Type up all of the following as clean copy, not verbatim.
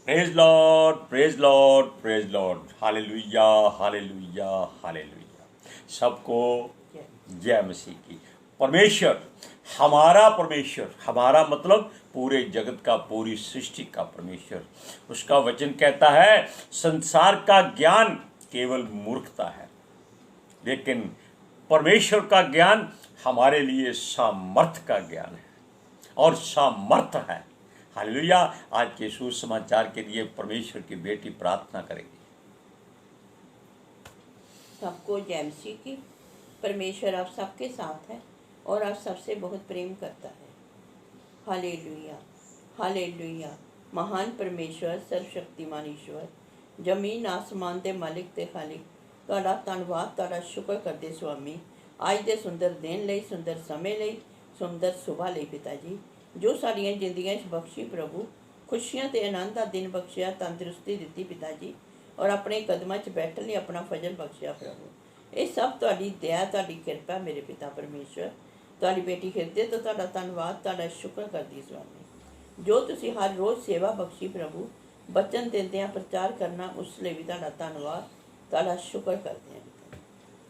Praise Lord, praise Lord, praise Lord. Hallelujah, hallelujah, hallelujah. सबको जय मसीह की। परमेश्वर, हमारा मतलब पूरे जगत का, पूरी सृष्टि का परमेश्वर। उसका वचन कहता है संसार का ज्ञान केवल मूर्खता है, लेकिन परमेश्वर का ज्ञान हमारे लिए सामर्थ का ज्ञान है और सामर्थ है। हालेलुया। आज के सुसमाचार के लिए परमेश्वर की बेटी प्रार्थना करेगी। सबको जय मसीह की। परमेश्वर आप सबके साथ है और आप सबसे बहुत प्रेम करता है। Hallelujah, hallelujah. महान परमेश्वर, सर्वशक्तिमान ईश्वर, जमीन आसमान के मालिक ते खालिक, तुहाडा धन्नवाद, तुहाडा शुक्र करते स्वामी, आज दे सुंदर दिन लई, सुंदर समय लई, सुंदर सुबह लई पिता जी, जो साड़ियाँ जिंदगियां बख्शी प्रभु, खुशियां ते आनंद का दिन बख्शिया, तंदुरुस्ती दी पिता जी, और अपने कदमां 'च बैठने लिए अपना फजल बख्शिया प्रभु। ये सब तुहाडी दया, तुहाडी कृपा मेरे पिता परमेश्वर। तुहाडी बेटी हिरदे तो तुहाडा धन्नवाद, तुहाडा शुक्र करदी स्वामी, जो तुसी हर रोज़ सेवा बख्शी प्रभु, बचन देंदियां प्रचार करना, उस लिए भी तुहाडा धन्नवाद, तुहाडा शुक्र करते हैं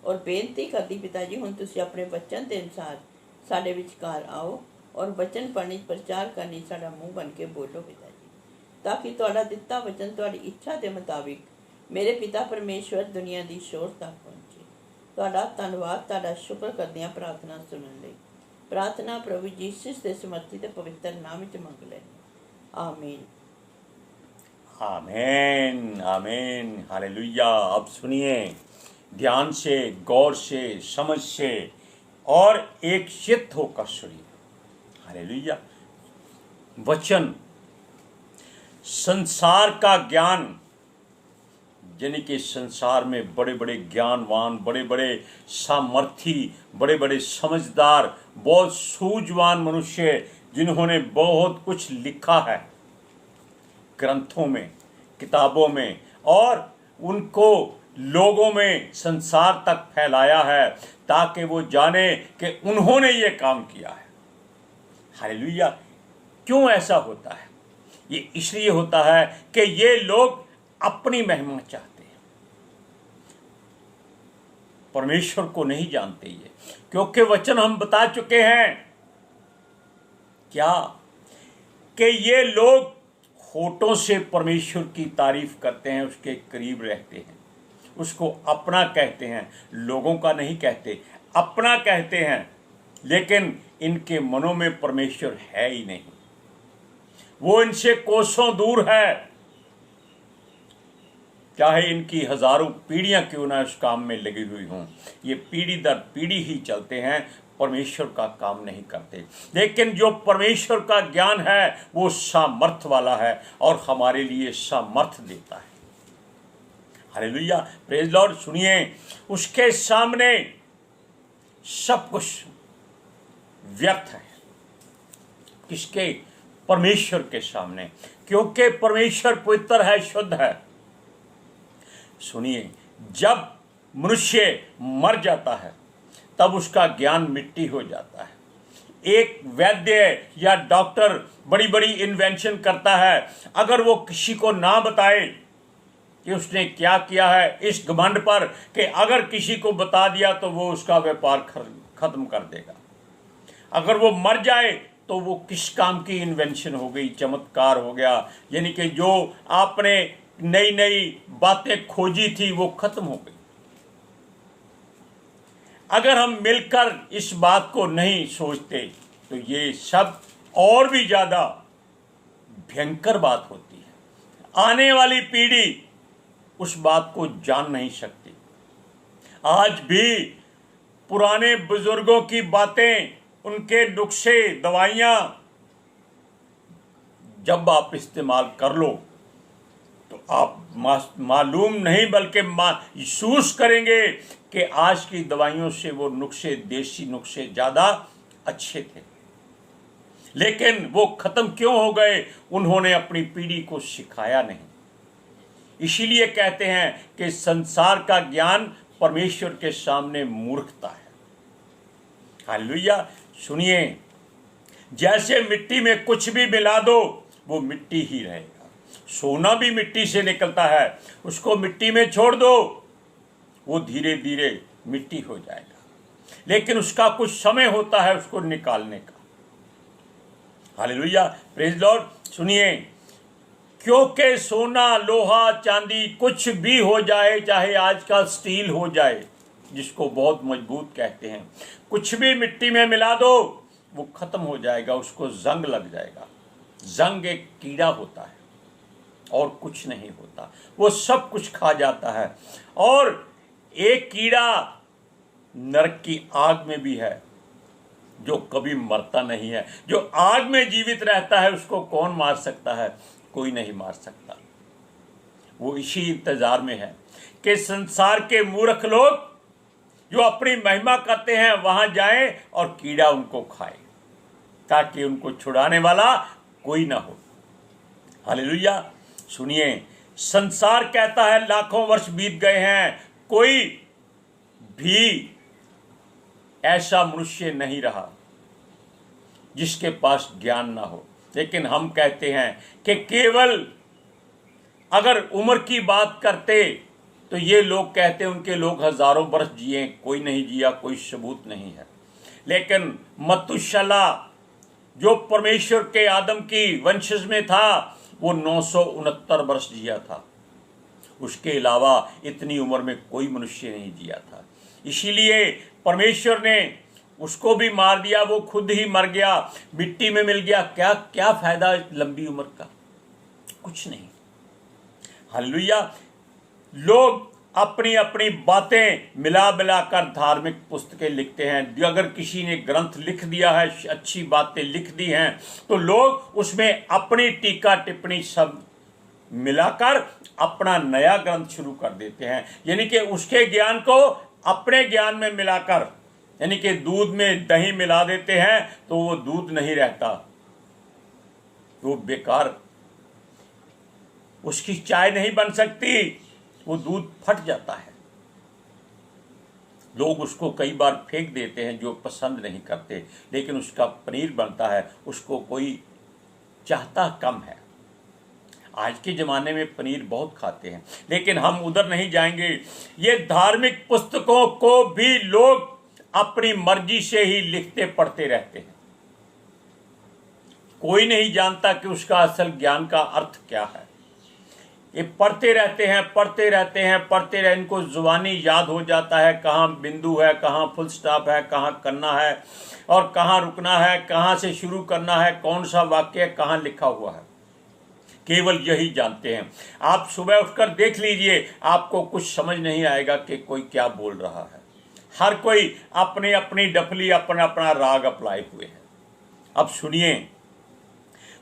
और बेनती करदी पिता जी, हुण तुसी अपने बचन के अनुसार साडे विचकार आओ और बचन पढ़नी, प्रचार करनी, साडा मुँह बन के बोलो पिता जी, ताकि तुहाडा दिता वचन तुहाडी इच्छा के मुताबिक मेरे पिता परमेश्वर दुनिया की शोर तक पहुँचे। तुहाडा धन्नवाद, तुहाडा शुक्र करदियां प्रार्थना सुनने लई। प्रार्थना प्रभु यीशु के समर्थी ते पवित्र नाम विच मंग लैनी, आमीन। आमीन, आमीन, हालेलुया। अब सुनिए ध्यान से, गौर से, समझ से और एक चित्त होकर सुनिए। हालेलुया। वचन संसार का ज्ञान, यानी कि संसार में बड़े बड़े ज्ञानवान, बड़े बड़े सामर्थी, बड़े बड़े समझदार, बहुत सूझवान मनुष्य जिन्होंने बहुत कुछ लिखा है ग्रंथों में, किताबों में, और उनको लोगों में, संसार तक फैलाया है ताकि वो जाने कि उन्होंने ये काम किया है। हालेलुया। क्यों ऐसा होता है? ये इसलिए होता है कि ये लोग अपनी महिमा चाहते हैं, परमेश्वर को नहीं जानते ये, क्योंकि वचन हम बता चुके हैं क्या कि ये लोग होठों से परमेश्वर की तारीफ करते हैं, उसके करीब रहते हैं, उसको अपना कहते हैं, लोगों का नहीं कहते, अपना कहते हैं, लेकिन इनके मनों में परमेश्वर है ही नहीं। वो इनसे कोसों दूर है, चाहे इनकी हजारों पीढ़ियां क्यों ना उस काम में लगी हुई हों, ये पीढ़ी दर पीढ़ी ही चलते हैं, परमेश्वर का काम नहीं करते। लेकिन जो परमेश्वर का ज्ञान है वो सामर्थ वाला है और हमारे लिए सामर्थ देता है। Hallelujah, praise Lord. सुनिए, उसके सामने सब कुछ व्यर्थ है। किसके? परमेश्वर के सामने, क्योंकि परमेश्वर पवित्र है, शुद्ध है। सुनिए, जब मनुष्य मर जाता है तब उसका ज्ञान मिट्टी हो जाता है। एक वैद्य या डॉक्टर बड़ी बड़ी इन्वेंशन करता है, अगर वो किसी को ना बताए कि उसने क्या किया है, इस घमंड पर कि अगर किसी को बता दिया तो वो उसका व्यापार खत्म कर देगा, अगर वो मर जाए तो वो किस काम की इन्वेंशन हो गई, चमत्कार हो गया, यानी कि जो आपने नई नई बातें खोजी थी वो खत्म हो गई। अगर हम मिलकर इस बात को नहीं सोचते तो ये सब और भी ज्यादा भयंकर बात होती है। आने वाली पीढ़ी उस बात को जान नहीं सकती। आज भी पुराने बुजुर्गों की बातें, उनके नुस्खे, दवाइयां जब आप इस्तेमाल कर लो तो आप मालूम नहीं बल्कि महसूस करेंगे कि आज की दवाइयों से वो नुस्खे, देसी नुस्खे ज़्यादा अच्छे थे। लेकिन वो ख़त्म क्यों हो गए? उन्होंने अपनी पीढ़ी को सिखाया नहीं। इसीलिए कहते हैं कि संसार का ज्ञान परमेश्वर के सामने मूर्खता है। हालेलुया। सुनिए, जैसे मिट्टी में कुछ भी मिला दो वो मिट्टी ही रहेगा, सोना भी मिट्टी से निकलता है, उसको मिट्टी में छोड़ दो, वो धीरे धीरे मिट्टी हो जाएगा, लेकिन उसका कुछ समय होता है उसको निकालने का। Hallelujah, praise Lord. सुनिए, क्योंकि सोना, लोहा, चांदी कुछ भी हो जाए, चाहे आज का स्टील हो जाए जिसको बहुत मजबूत कहते हैं, कुछ भी मिट्टी में मिला दो वो खत्म हो जाएगा, उसको जंग लग जाएगा। जंग एक कीड़ा होता है और कुछ नहीं होता, वो सब कुछ खा जाता है। और एक कीड़ा नरक की आग में भी है जो कभी मरता नहीं है। जो आग में जीवित रहता है उसको कौन मार सकता है? कोई नहीं मार सकता। वो इसी इंतजार में है कि संसार के मूर्ख लोग जो अपनी महिमा करते हैं वहां जाएं और कीड़ा उनको खाए, ताकि उनको छुड़ाने वाला कोई ना हो। हालेलुया। सुनिए, संसार कहता है लाखों वर्ष बीत गए हैं, कोई भी ऐसा मनुष्य नहीं रहा जिसके पास ज्ञान ना हो। लेकिन हम कहते हैं कि केवल अगर उम्र की बात करते तो ये लोग कहते उनके लोग हजारों वर्ष जिए, कोई नहीं जिया, कोई सबूत नहीं है। लेकिन मतुशला जो परमेश्वर के आदम की वंशज में था वो 969 वर्ष जिया था। उसके अलावा इतनी उम्र में कोई मनुष्य नहीं जिया था। इसीलिए परमेश्वर ने उसको भी मार दिया, वो खुद ही मर गया, मिट्टी में मिल गया। क्या क्या फायदा लंबी उम्र का? कुछ नहीं। हालेलुया। लोग अपनी अपनी बातें मिला मिलाकर धार्मिक पुस्तकें लिखते हैं। अगर किसी ने ग्रंथ लिख दिया है, अच्छी बातें लिख दी हैं, तो लोग उसमें अपनी टीका टिप्पणी सब मिलाकर अपना नया ग्रंथ शुरू कर देते हैं। यानी कि उसके ज्ञान को अपने ज्ञान में मिलाकर, यानी कि दूध में दही मिला देते हैं तो वो दूध नहीं रहता, वो बेकार, उसकी चाय नहीं बन सकती, वो दूध फट जाता है। लोग उसको कई बार फेंक देते हैं जो पसंद नहीं करते, लेकिन उसका पनीर बनता है, उसको कोई चाहता कम है। आज के ज़माने में पनीर बहुत खाते हैं, लेकिन हम उधर नहीं जाएंगे। ये धार्मिक पुस्तकों को भी लोग अपनी मर्जी से ही लिखते पढ़ते रहते हैं। कोई नहीं जानता कि उसका असल ज्ञान का अर्थ क्या है। ये पढ़ते रहते हैं, पढ़ते रहते हैं, पढ़ते रहे, इनको जुबानी याद हो जाता है कहाँ बिंदु है, कहाँ फुल स्टॉप है, कहाँ करना है और कहाँ रुकना है, कहाँ से शुरू करना है, कौन सा वाक्य कहाँ लिखा हुआ है। केवल यही जानते हैं। आप सुबह उठकर देख लीजिए, आपको कुछ समझ नहीं आएगा कि कोई क्या बोल रहा है। हर कोई अपनी अपनी डफली, अपना अपना राग अपलाए हुए है। अब सुनिए,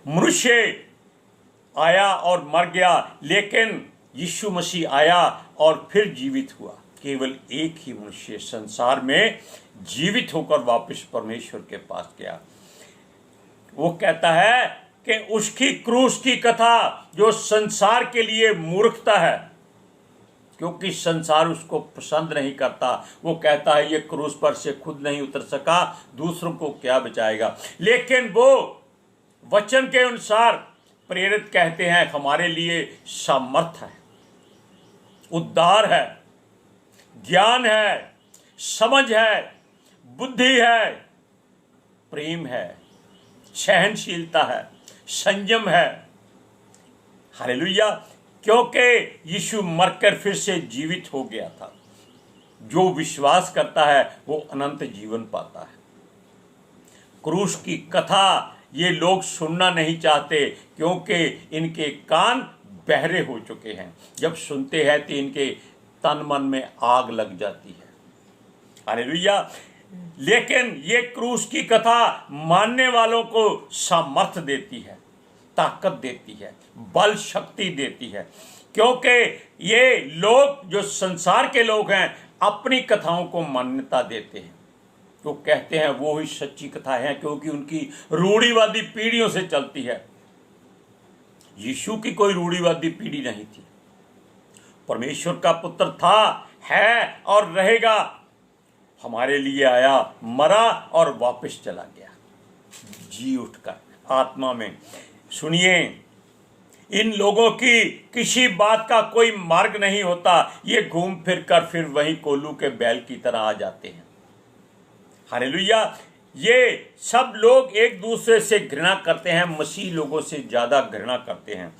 मनुष्य आया और मर गया, लेकिन यीशु मसीह आया और फिर जीवित हुआ। केवल एक ही मनुष्य संसार में जीवित होकर वापस परमेश्वर के पास गया। वो कहता है कि उसकी क्रूस की कथा जो संसार के लिए मूर्खता है, क्योंकि संसार उसको पसंद नहीं करता। वो कहता है ये क्रूस पर से खुद नहीं उतर सका, दूसरों को क्या बचाएगा। लेकिन वो वचन के अनुसार प्रेरित कहते हैं हमारे लिए सामर्थ है, उद्धार है, ज्ञान है, समझ है, बुद्धि है, प्रेम है, सहनशीलता है, संयम है। हालेलुया। क्योंकि यीशु मरकर फिर से जीवित हो गया था। जो विश्वास करता है वो अनंत जीवन पाता है। क्रूस की कथा ये लोग सुनना नहीं चाहते, क्योंकि इनके कान बहरे हो चुके हैं। जब सुनते हैं तो इनके तन मन में आग लग जाती है। हालेलुया। लेकिन ये क्रूस की कथा मानने वालों को सामर्थ देती है, ताकत देती है, बल शक्ति देती है। क्योंकि ये लोग जो संसार के लोग हैं अपनी कथाओं को मान्यता देते हैं, तो कहते हैं वो ही सच्ची कथा है, क्योंकि उनकी रूढ़िवादी पीढ़ियों से चलती है। यीशु की कोई रूढ़िवादी पीढ़ी नहीं थी। परमेश्वर का पुत्र था, है और रहेगा। हमारे लिए आया, मरा और वापस चला गया जी उठकर आत्मा में। सुनिए, इन लोगों की किसी बात का कोई मार्ग नहीं होता। ये घूम फिर कर फिर वहीं कोल्हू के बैल की तरह आ जाते हैं। हालेलुया। ये सब लोग एक दूसरे से घृणा करते हैं, मसीह लोगों से ज्यादा घृणा करते हैं।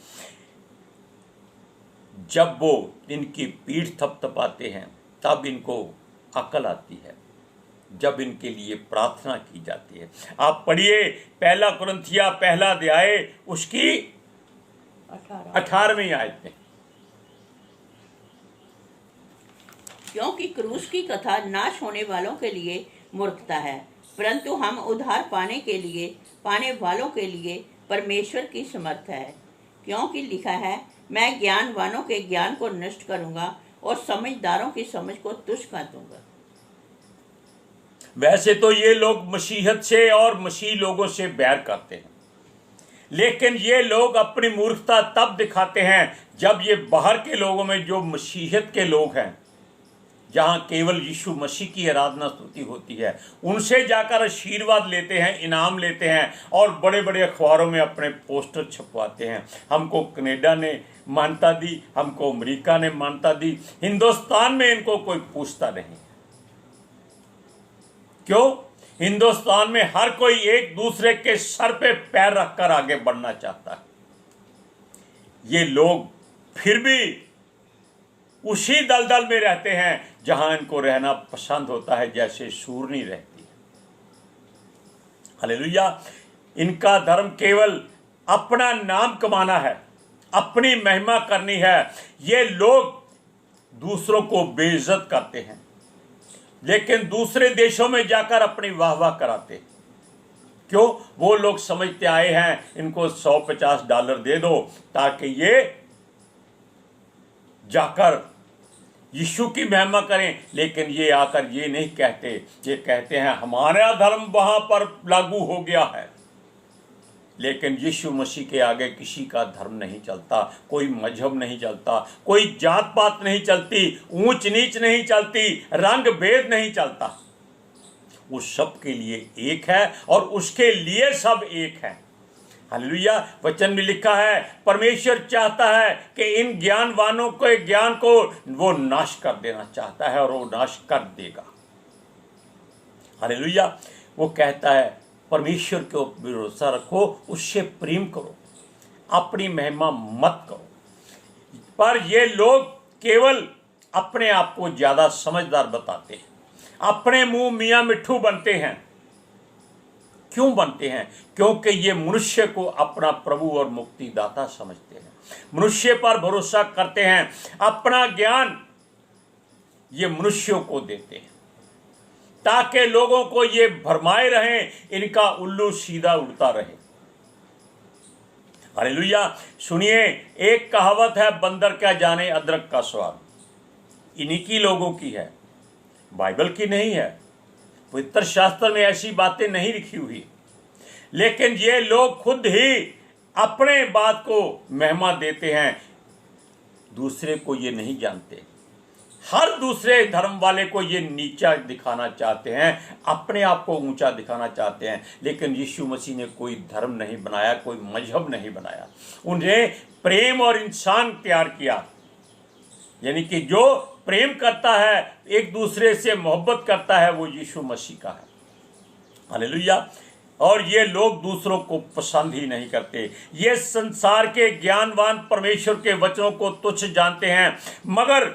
जब वो इनकी पीठ थपथपाते हैं तब इनको अकल आती है, जब इनके लिए प्रार्थना की जाती है। आप पढ़िए पहला कुरिन्थिया पहला अध्याय उसकी 18वीं आयत में। क्योंकि क्रूस की कथा नाश होने वालों के लिए मूर्खता है, परंतु हम उद्धार पाने वालों के लिए परमेश्वर की समर्थ है। क्योंकि लिखा है, मैं ज्ञानवानों के ज्ञान को नष्ट करूंगा और समझदारों की समझ को तुच्छ कर दूंगा। वैसे तो ये लोग मसीहत से और मसीह लोगों से बैर करते हैं, लेकिन ये लोग अपनी मूर्खता तब दिखाते हैं जब ये बाहर के लोगों में, जो मसीहत के लोग हैं, जहां केवल यीशु मसीह की आराधना स्तुति होती है, उनसे जाकर आशीर्वाद लेते हैं, इनाम लेते हैं और बड़े बड़े अखबारों में अपने पोस्टर छपवाते हैं। हमको कनाडा ने मान्यता दी, हमको अमेरिका ने मान्यता दी, हिंदुस्तान में इनको कोई पूछता नहीं। क्यों? हिंदुस्तान में हर कोई एक दूसरे के सर पे पैर रखकर आगे बढ़ना चाहता है। ये लोग फिर भी उसी दलदल में रहते हैं जहां इनको रहना पसंद होता है, जैसे सूरनी रहती है। हालेलुया। इनका धर्म केवल अपना नाम कमाना है, अपनी महिमा करनी है। ये लोग दूसरों को बेइज्जत करते हैं, लेकिन दूसरे देशों में जाकर अपनी वाहवाह कराते। क्यों? वो लोग समझते आए हैं इनको $150 दे दो ताकि ये जाकर यीशु की महिमा करें। लेकिन ये आकर ये नहीं कहते, ये कहते हैं हमारा धर्म वहां पर लागू हो गया है। लेकिन यीशु मसीह के आगे किसी का धर्म नहीं चलता, कोई मजहब नहीं चलता, कोई जात पात नहीं चलती, ऊंच नीच नहीं चलती, रंग भेद नहीं चलता। उस सब के लिए एक है और उसके लिए सब एक है। हालेलुया। वचन में लिखा है, परमेश्वर चाहता है कि इन ज्ञानवानों के ज्ञान को वो नाश कर देना चाहता है और वो नाश कर देगा। हालेलुया। वो कहता है परमेश्वर के ऊपर भरोसा रखो, उससे प्रेम करो, अपनी महिमा मत करो। पर ये लोग केवल अपने आप को ज्यादा समझदार बताते हैं, अपने मुंह मियां मिट्ठू बनते हैं। क्यों बनते हैं? क्योंकि ये मनुष्य को अपना प्रभु और मुक्तिदाता समझते हैं, मनुष्य पर भरोसा करते हैं, अपना ज्ञान ये मनुष्यों को देते हैं ताकि लोगों को ये भरमाए रहें, इनका उल्लू सीधा उड़ता रहे। हालेलुया। सुनिए, एक कहावत है, बंदर क्या जाने अदरक का स्वाद। इन्हीं की लोगों की है, बाइबल की नहीं है। पवित्र शास्त्र में ऐसी बातें नहीं लिखी हुई, लेकिन ये लोग खुद ही अपने बात को महिमा देते हैं, दूसरे को ये नहीं जानते। हर दूसरे धर्म वाले को ये नीचा दिखाना चाहते हैं, अपने आप को ऊंचा दिखाना चाहते हैं। लेकिन यीशु मसीह ने कोई धर्म नहीं बनाया, कोई मजहब नहीं बनाया। उन्हें प्रेम और इंसान तैयार किया, यानी कि जो प्रेम करता है, एक दूसरे से मोहब्बत करता है, वो यीशु मसीह का है। हालेलुया। और ये लोग दूसरों को पसंद ही नहीं करते। ये संसार के ज्ञानवान परमेश्वर के वचनों को तुच्छ जानते हैं, मगर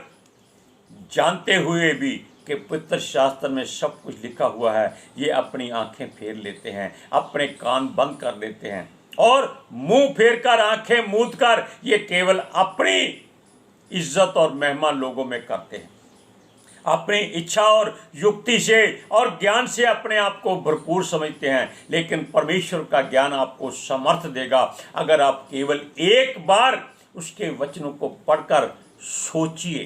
जानते हुए भी कि पवित्र शास्त्र में सब कुछ लिखा हुआ है, ये अपनी आंखें फेर लेते हैं, अपने कान बंद कर देते हैं और मुंह फेर कर, आंखें मूंद कर ये केवल अपनी इज्जत और महिमा लोगों में करते हैं। अपनी इच्छा और युक्ति से और ज्ञान से अपने आप को भरपूर समझते हैं। लेकिन परमेश्वर का ज्ञान आपको समर्थ देगा अगर आप केवल एक बार उसके वचनों को पढ़कर सोचिए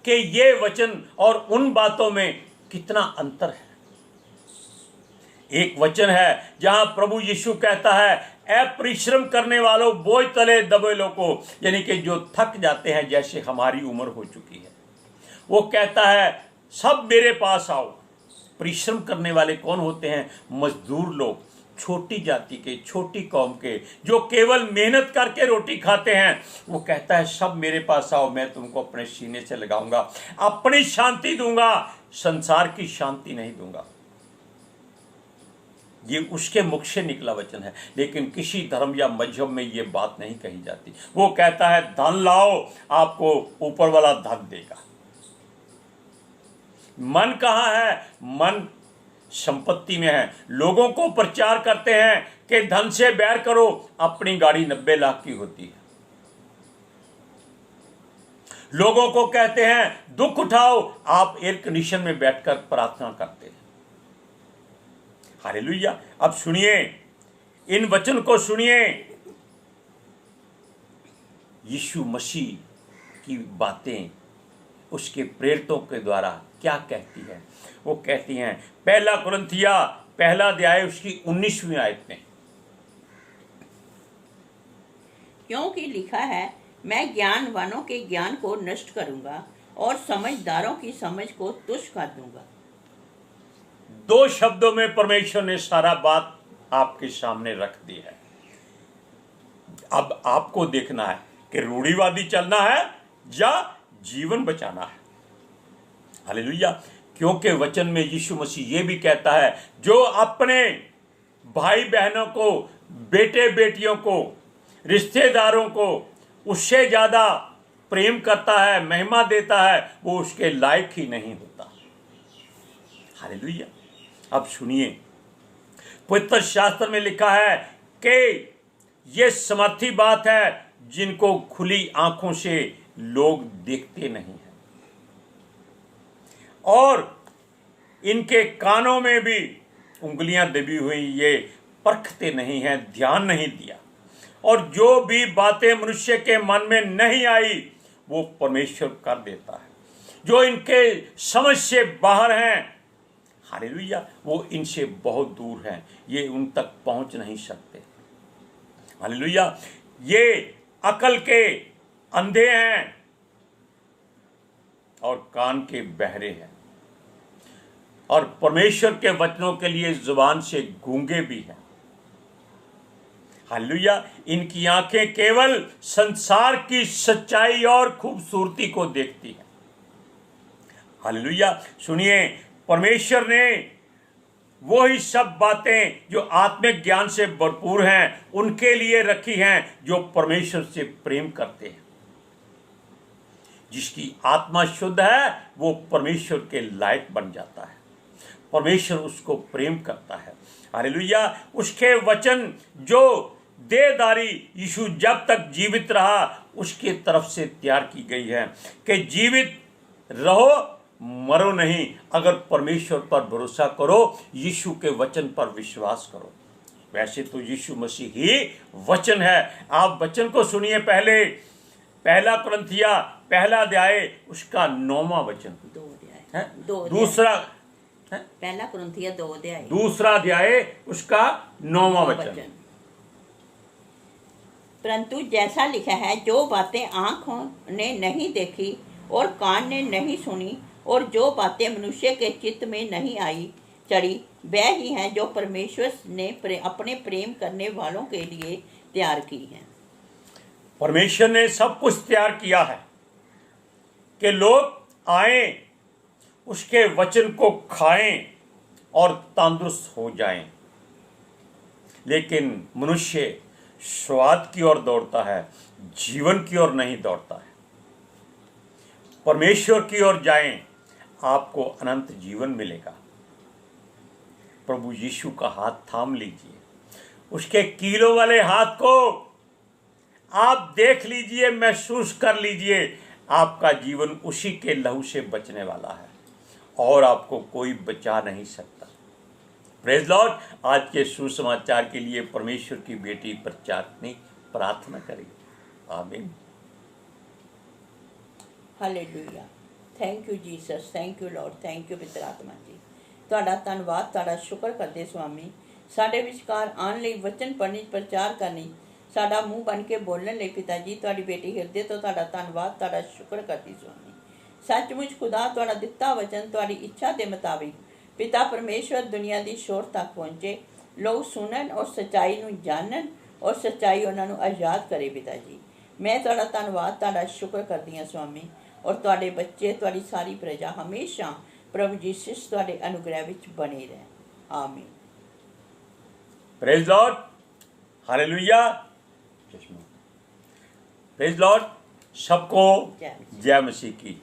कि ये वचन और उन बातों में कितना अंतर है। एक वचन है जहां प्रभु यीशु कहता है, ऐ परिश्रम करने वालों, बोझ तले दबे को, यानी कि जो थक जाते हैं, जैसे हमारी उम्र हो चुकी है, वो कहता है सब मेरे पास आओ। परिश्रम करने वाले कौन होते हैं? मजदूर लोग, छोटी जाति के, छोटी कौम के, जो केवल मेहनत करके रोटी खाते हैं, वो कहता है सब मेरे पास आओ, मैं तुमको अपने सीने से लगाऊंगा, अपनी शांति दूंगा, संसार की शांति नहीं दूंगा। ये उसके मुख से निकला वचन है। लेकिन किसी धर्म या मजहब में ये बात नहीं कही जाती। वो कहता है धन लाओ, आपको ऊपर वाला धन देगा। मन कहाँ है? मन संपत्ति में है। लोगों को प्रचार करते हैं कि धन से बैर करो, अपनी गाड़ी 90 लाख की होती है। लोगों को कहते हैं दुख उठाओ, आप एयर कंडीशन में बैठकर प्रार्थना करते हैं। हालेलुया। अब सुनिए, इन वचन को सुनिए। यीशु मसीह की बातें उसके प्रेरितों के द्वारा क्या कहती है? वो कहती हैं, पहला कुरिन्थिया पहला अध्याय उसकी 19वीं आयत में, क्योंकि लिखा है, मैं ज्ञानवानों के ज्ञान को नष्ट करूंगा और समझदारों की समझ को तुच्छ कर दूंगा। 2 शब्दों में परमेश्वर ने सारा बात आपके सामने रख दी है। अब आपको देखना है कि रूढ़िवादी चलना है या जीवन बचाना है। हालेलुया। क्योंकि वचन में यीशु मसीह ये भी कहता है, जो अपने भाई बहनों को, बेटे बेटियों को, रिश्तेदारों को उससे ज्यादा प्रेम करता है, महिमा देता है, वो उसके लायक ही नहीं होता। हालेलुया। अब सुनिए, पवित्र शास्त्र में लिखा है कि ये समर्थी बात है जिनको खुली आंखों से लोग देखते नहीं हैं और इनके कानों में भी उंगलियां दबी हुई, ये परखते नहीं हैं, ध्यान नहीं दिया। और जो भी बातें मनुष्य के मन में नहीं आई वो परमेश्वर कर देता है। जो इनके समझ से बाहर हैं, हालेलुया, वो इनसे बहुत दूर हैं, ये उन तक पहुंच नहीं सकते। हालेलुया। ये अकल के अंधे हैं और कान के बहरे हैं और परमेश्वर के वचनों के लिए जुबान से गूंगे भी हैं। हालेलुया। इनकी आंखें केवल संसार की सच्चाई और खूबसूरती को देखती हैं। हालेलुया। सुनिए, परमेश्वर ने वही सब बातें जो आत्मिक ज्ञान से भरपूर हैं उनके लिए रखी हैं जो परमेश्वर से प्रेम करते हैं। जिसकी आत्मा शुद्ध है वो परमेश्वर के लायक बन जाता है। परमेश्वर उसको प्रेम करता है। हालेलुया। उसके वचन जो देहधारी यीशु जब तक जीवित रहा उसके तरफ से तैयार की गई है कि जीवित रहो, मरो नहीं। अगर परमेश्वर पर भरोसा करो, यीशु के वचन पर विश्वास करो। वैसे तो यीशु मसीह ही वचन है। आप वचन को सुनिए। पहला कुरिन्थिया पहला अध्याय उसका 9वां वचन, 2 अध्याय है? 2 दूसरा है? पहला कुरिन्थिया 2 अध्याय दूसरा अध्याय उसका 9वां वचन। परंतु जैसा लिखा है, जो बातें आंखों ने नहीं देखी और कान ने नहीं सुनी और जो बातें मनुष्य के चित्त में नहीं आई चढ़ी, वह ही हैं जो परमेश्वर ने अपने प्रेम करने वालों के लिए तैयार की हैं। परमेश्वर ने सब कुछ तैयार किया है कि लोग आएं, उसके वचन को खाएं और तंदुरुस्त हो जाएं। लेकिन मनुष्य स्वाद की ओर दौड़ता है, जीवन की ओर नहीं दौड़ता है। परमेश्वर की ओर जाएं, आपको अनंत जीवन मिलेगा। प्रभु यीशु का हाथ थाम लीजिए, उसके कीलों वाले हाथ को आप देख लीजिए, महसूस कर लीजिए। आपका जीवन उसी के लहू से बचने वाला है और आपको कोई बचा नहीं सकता। Praise Lord. आज के सुसमाचार के लिए परमेश्वर की बेटी प्रचारनी प्रार्थना करें। आमीन। Hallelujah. Thank you Jesus, thank you Lord, thank you पवित्र आत्मा जी। ਤੁਹਾਡਾ ਧੰਨਵਾਦ, ਤੁਹਾਡਾ ਸ਼ੁਕਰ ਕਰਦੇ ਸੁਆਮੀ, ਸਾਡੇ ਵਿਚਕਾਰ ਆਉਣ ਲਈ, ਵਚਨ ਪੜ੍ਹਨੀ, ਪ੍ਰਚਾਰ ਕਰਨੀ, ਸਾਡਾ ਮੂੰਹ ਬਣ ਕੇ ਬੋਲਣ ਲਈ ਪਿਤਾ ਜੀ, ਤੁਹਾਡੀ ਬੇਟੀ ਹਿਰਦੇ ਤੋਂ ਤੁਹਾਡਾ ਧੰਨਵਾਦ, ਤੁਹਾਡਾ ਸ਼ੁਕਰ ਕਰਦੀ ਸੁਆਮੀ। ਸੱਚਮੁੱਚ ਖੁਦਾ ਤੁਹਾਡਾ ਦਿੱਤਾ ਵਚਨ ਤੁਹਾਡੀ ਇੱਛਾ ਦੇ ਮੁਤਾਬਿਕ ਪਿਤਾ ਪਰਮੇਸ਼ਵਰ ਦੁਨੀਆ ਦੀ ਸ਼ੋਰ ਤੱਕ ਪਹੁੰਚੇ। ਲੋਕ ਸੁਣਨ ਔਰ ਸੱਚਾਈ ਨੂੰ ਜਾਣਨ ਔਰ ਸੱਚਾਈ ਉਹਨਾਂ ਨੂੰ ਆਜ਼ਾਦ ਕਰੇ ਪਿਤਾ ਜੀ। ਮੈਂ ਤੁਹਾਡਾ ਧੰਨਵਾਦ, ਤੁਹਾਡਾ ਸ਼ੁਕਰ ਕਰਦੀ ਹਾਂ ਸਵਾਮੀ। ਔਰ ਤੁਹਾਡੇ ਬੱਚੇ, ਤੁਹਾਡੀ ਸਾਰੀ ਪ੍ਰਜਾ ਹਮੇਸ਼ਾ ਪ੍ਰਭੂ ਯਿਸੂ ਤੁਹਾਡੇ ਅਨੁਗ੍ਰਹਿ ਵਿੱਚ ਬਣੇ ਰਹਿਣ। आमीन। Praise Lord, hallelujah, praise Lord. सबको जय मसीह की।